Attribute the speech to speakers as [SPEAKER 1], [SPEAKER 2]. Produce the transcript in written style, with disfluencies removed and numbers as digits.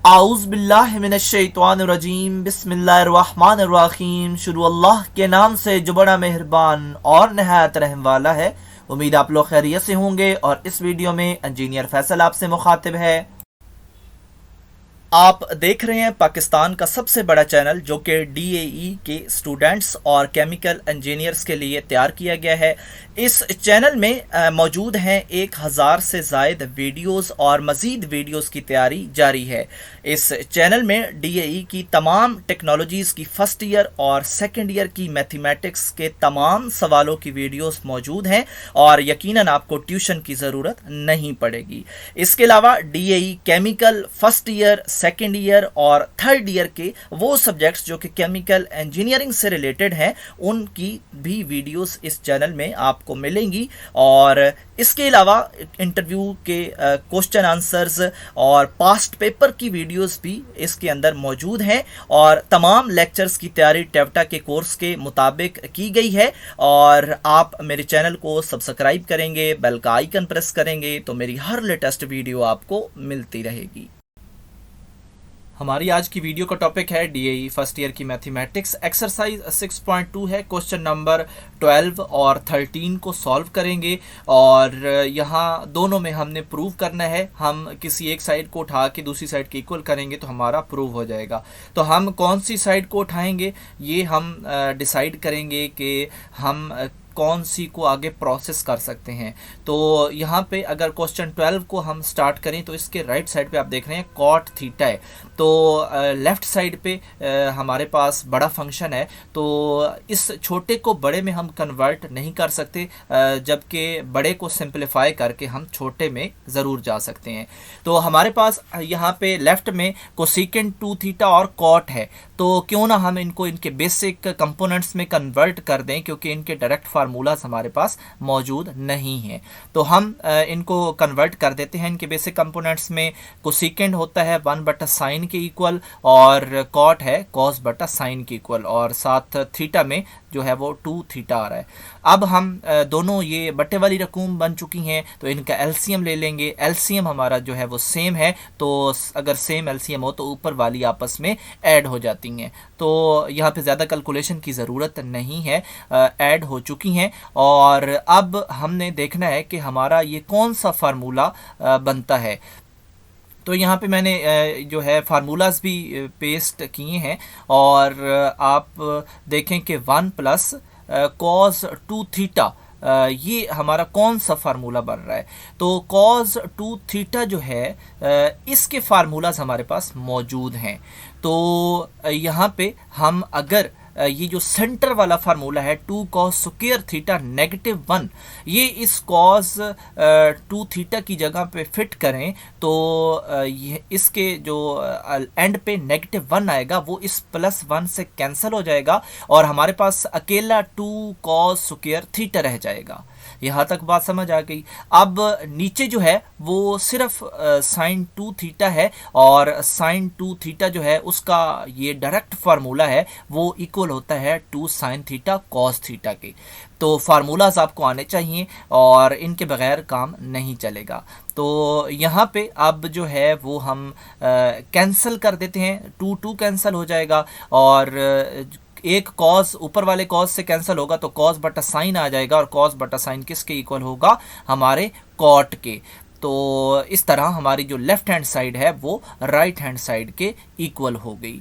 [SPEAKER 1] आऊज़ बिल्लाहि मिनश्शैतानिर्रजीम बिस्मिल्लाहिर्रहमानिर्रहीम। शुरू अल्लाह के नाम से जो बड़ा मेहरबान और नहायत रहम वाला है। उम्मीद आप लोग खैरियत से होंगे और इस वीडियो में इंजीनियर फैसल आपसे मुखातिब है। आप देख रहे हैं पाकिस्तान का सबसे बड़ा चैनल जो कि डीएई के स्टूडेंट्स और केमिकल इंजीनियर्स के लिए तैयार किया गया है। इस चैनल में मौजूद हैं 1000 से ज़ायद वीडियोस और मज़ीद वीडियोस की तैयारी जारी है। इस चैनल में डीएई की तमाम टेक्नोलॉजीज़ की फ़र्स्ट ईयर और सेकेंड ईयर की मैथमेटिक्स के तमाम सवालों की वीडियोस मौजूद हैं और यकीनन आपको ट्यूशन की ज़रूरत नहीं पड़ेगी। इसके अलावा DAE chemical first year, second year और थर्ड ईयर के वो सब्जेक्ट्स जो कि केमिकल इंजीनियरिंग से रिलेटेड हैं उनकी भी वीडियोस इस चैनल में आपको मिलेंगी। और इसके अलावा इंटरव्यू के क्वेश्चन आंसर्स और पास्ट पेपर की वीडियोस भी इसके अंदर मौजूद हैं और तमाम लेक्चर्स की तैयारी टेवटा के कोर्स के मुताबिक की गई है। और आप मेरे चैनल को सब्सक्राइब करेंगे, बेल का आइकन प्रेस करेंगे तो मेरी हर लेटेस्ट वीडियो आपको मिलती रहेगी। हमारी आज की वीडियो का टॉपिक है डीएई फर्स्ट ईयर की मैथमेटिक्स। एक्सरसाइज 6.2 है। क्वेश्चन नंबर 12 और 13 को सॉल्व करेंगे और यहाँ दोनों में हमने प्रूव करना है। हम किसी एक साइड को उठा के दूसरी साइड के इक्वल करेंगे तो हमारा प्रूव हो जाएगा। तो हम कौन सी साइड को उठाएंगे ये हम डिसाइड करेंगे कि हम कौन सी को आगे प्रोसेस कर सकते हैं। तो यहाँ पे अगर क्वेश्चन 12 को हम स्टार्ट करें तो इसके राइट साइड पे आप देख रहे हैं कॉट थीटा है। तो लेफ़्ट साइड पे हमारे पास बड़ा फंक्शन है तो इस छोटे को बड़े में हम कन्वर्ट नहीं कर सकते, जबकि बड़े को सिंपलीफाई करके हम छोटे में ज़रूर जा सकते हैं। तो हमारे पास यहाँ पे लेफ़्ट में कोसेकेंट 2 थीटा और कॉट है। तो क्यों ना हम इनको इनके बेसिक कंपोनेंट्स में कन्वर्ट कर दें, क्योंकि इनके डायरेक्ट फार्मूलाज हमारे पास मौजूद नहीं है। तो हम इनको कन्वर्ट कर देते हैं इनके बेसिक कंपोनेंट्स में। कोसेकेंट होता है 1/sin के इक्वल और कॉट है cos/sin के इक्वल और साथ थीटा में जो है वो 2 थीटा आ रहा है। अब हम दोनों ये बट्टे वाली रकूम बन चुकी हैं तो इनका एलसीएम ले लेंगे। एलसीएम हमारा जो है वो सेम है, तो अगर सेम एलसीएम हो तो ऊपर वाली आपस में ऐड हो जाती हैं। तो यहाँ पे ज़्यादा कैलकुलेशन की ज़रूरत नहीं है, ऐड हो चुकी हैं। और अब हमने देखना है कि हमारा ये कौन सा फार्मूला बनता है। तो यहाँ पे मैंने जो है फार्मूलाज भी पेस्ट किए हैं और आप देखें कि 1 + cos 2 थीटा ये हमारा कौन सा फार्मूला बन रहा है। तो cos 2 थीटा जो है इसके फार्मूलाज हमारे पास मौजूद हैं। तो यहाँ पे हम अगर ये जो सेंटर वाला फार्मूला है 2 cos स्क्वायर थीटा -1, ये इस cos 2 थीटा की जगह पे फिट करें तो ये इसके जो एंड पे -1 आएगा वो इस +1 से कैंसिल हो जाएगा और हमारे पास अकेला 2 cos स्क्वायर थीटा रह जाएगा। यहाँ तक बात समझ आ गई। अब नीचे जो है वो सिर्फ sin 2 थीटा है और sin 2 थीटा जो है उसका ये डायरेक्ट फार्मूला है वो इक्वल होता है 2 sin थीटा cos थीटा के। तो फार्मूलाज आपको आने चाहिए और इनके बगैर काम नहीं चलेगा। तो यहाँ पे अब जो है वो हम कैंसिल कर देते हैं, 2 कैंसिल हो जाएगा और एक cos ऊपर वाले cos से कैंसिल होगा तो cos/sin आ जाएगा और cos/sin किसके इक्वल होगा, हमारे cot के। तो इस तरह हमारी जो लेफ़्ट हैंड साइड है वो राइट हैंड साइड के इक्वल हो गई।